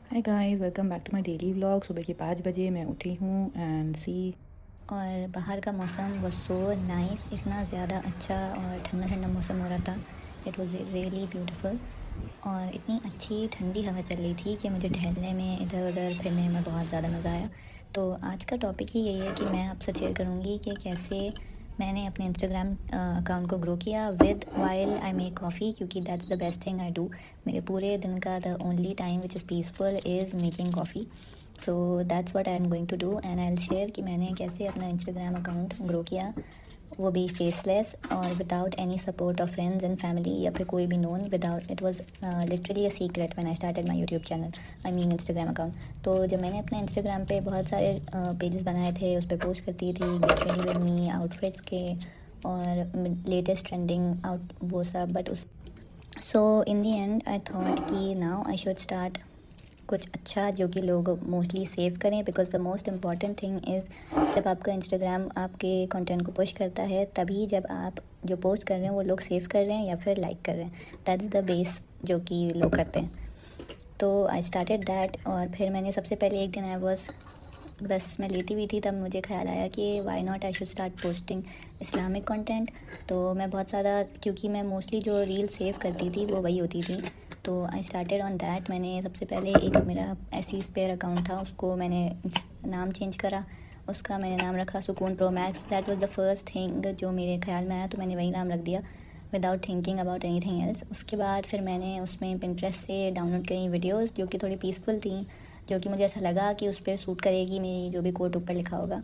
Hi guys, welcome back to my daily vlog. सुबह के 5 बजे मैं उठी हूँ एंड सी। और बाहर का मौसम वो सो नाइस, इतना ज़्यादा अच्छा और ठंडा ठंडा मौसम हो रहा था। इट वाज रियली ब्यूटीफुल और इतनी अच्छी ठंडी हवा चल रही थी कि मुझे टहलने में, इधर उधर फिरने में बहुत ज़्यादा मज़ा आया। तो आज का टॉपिक ही यही है कि मैं आपसे शेयर करूँगी कि कैसे मैंने अपने इंस्टाग्राम अकाउंट को ग्रो किया with while I make coffee, क्योंकि that's the best thing I do. मेरे पूरे दिन का the only time which is peaceful is making coffee. So that's what I am going to do and I will share कि मैंने कैसे अपना Instagram account grow किया, वो भी फेसलेस और without any support of friends and family या फिर कोई भी known. Without, it was literally a secret when I started my YouTube channel, I mean Instagram account. तो जब मैंने अपने इंस्टाग्राम पे बहुत सारे पेजेस बनाए थे, उस पर पोस्ट करती थी get ready with me, outfits के और लेटेस्ट ट्रेंडिंग आउट वो सब। बट उस सो इन दी एंड आई थॉट कि नाउ आई शुड स्टार्ट कुछ अच्छा जो कि लोग मोस्टली सेव करें, because the most important thing is जब आपका इंस्टाग्राम आपके कंटेंट को पुश करता है तभी जब आप जो पोस्ट कर रहे हैं वो लोग सेव कर रहे हैं या फिर लाइक कर रहे हैं। दैट इज़ द बेस जो कि लोग करते हैं। तो आई स्टार्टेड दैट और फिर मैंने सबसे पहले एक दिन आई वॉज बस मैं लेटी हुई थी, तब मुझे ख्याल आया कि why not I should start posting Islamic content. तो मैं बहुत ज़्यादा, क्योंकि मैं मोस्टली जो रील सेव करती थी वो वही होती थी, तो आई स्टार्टेड ऑन दैट। मैंने सबसे पहले एक मेरा ऐसी स्पेयर अकाउंट था, उसको मैंने नाम चेंज करा। उसका मैंने नाम रखा सुकून pro max. That was the first thing जो मेरे ख्याल में आया, तो मैंने वही नाम रख दिया without thinking about anything else. उसके बाद फिर मैंने उसमें पिंटरेस्ट से डाउनलोड करी वीडियोस जो कि थोड़ी पीसफुल थी, जो कि मुझे ऐसा लगा कि उस पर सूट करेगी मेरी जो भी कोट ऊपर लिखा होगा।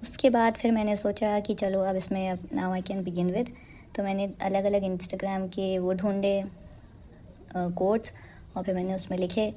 उसके बाद फिर मैंने सोचा कि चलो अब इसमें अब now I can begin with. तो मैंने अलग अलग इंस्टाग्राम के वो ढूंढे कोट्स और फिर मैंने उसमें लिखे।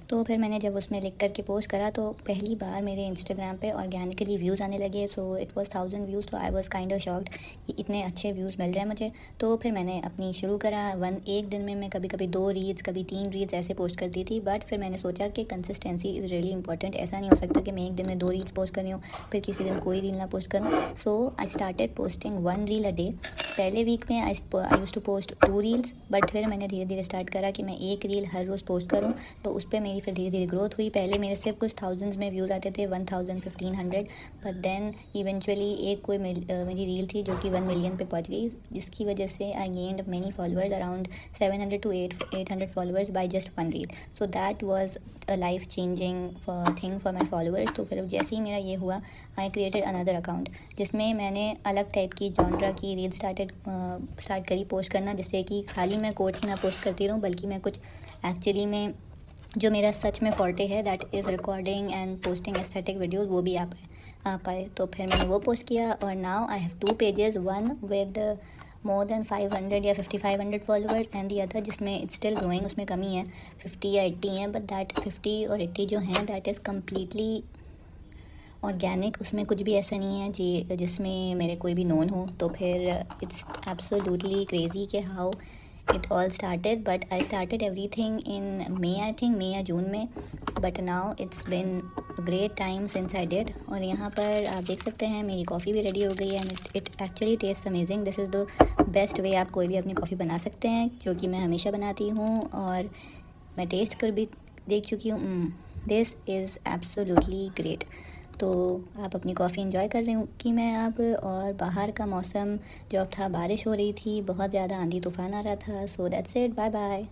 तो फिर मैंने जब उसमें लिख कर के पोस्ट करा तो पहली बार मेरे इंस्टाग्राम पे ऑर्गेनिकली व्यूज़ आने लगे। So it was 1000 views. तो I was kind of shocked कि इतने अच्छे व्यूज़ मिल रहे हैं मुझे। तो फिर मैंने अपनी शुरू करा एक दिन में मैं कभी कभी 2 रील्स, कभी 3 रील्स ऐसे पोस्ट करती थी। बट फिर मैंने सोचा कि कंसिस्टेंसी इज़ रियली इंपॉर्टेंट। ऐसा नहीं हो सकता कि मैं एक दिन में 2 रील्स पोस्ट कर रही हूँ फिर किसी दिन कोई रील ना पोस्ट करूँ। So I started posting 1 reel a day. पहले वीक में I used to post 2 reels, but फिर मैंने धीरे धीरे स्टार्ट करा कि मैं एक रील हर रोज़ पोस्ट करूँ। तो उस पर मेरी फिर धीरे धीरे ग्रोथ हुई। पहले मेरे सिर्फ कुछ थाउजेंड्स में व्यूज़ आते थे, 1000, 1500, बट देन इवेंचुअली एक कोई मेरी रील थी जो कि 1 मिलियन पे पहुंच गई, जिसकी वजह से I gained many followers, around 700 to 800 followers by just 1 reel. So that was a life changing thing for my followers. तो फिर जैसे ही मेरा ये हुआ, आई क्रिएटेड अनदर अकाउंट जिसमें मैंने अलग टाइप की जॉनरा की रील स्टार्ट करी पोस्ट करना, जिससे कि खाली मैं कोट ही ना पोस्ट करती रहूँ, बल्कि मैं कुछ एक्चुअली में जो मेरा सच में फॉर्टे है, that is recording and posting aesthetic videos, वो भी आ पाए। तो फिर मैंने वो पोस्ट किया और now I have 2 pages, one with more than 500 या 5500 फॉलोअर्स एंड दी अदर जिसमें इट्स स्टिल ग्रोइंग, उसमें कमी है, 50 या 80 हैं। बट दैट 50 और 80 जो हैं दैट इज़ कम्प्लीटली ऑर्गेनिक। उसमें कुछ भी ऐसा नहीं है जी जिसमें मेरे कोई भी नोन हो। तो फिर इट्स एब्सोल्युटली क्रेजी कि how it all started. But I started everything in May, I think May या जून में। But now it's been great time since I did. और यहाँ पर आप देख सकते हैं मेरी कॉफ़ी भी रेडी हो गई है and it actually test amazing. This is the best way आप कोई भी अपनी कॉफ़ी बना सकते हैं, जो कि मैं हमेशा बनाती हूँ और मैं टेस्ट कर भी देख चुकी हूँ। This is absolutely great. तो आप अपनी कॉफ़ी इंजॉय कर रही हूँ कि मैं अब, और बाहर का मौसम जो अब था, बारिश हो रही थी, बहुत ज़्यादा आंधी तूफ़ान आ रहा था। So that's it, bye bye.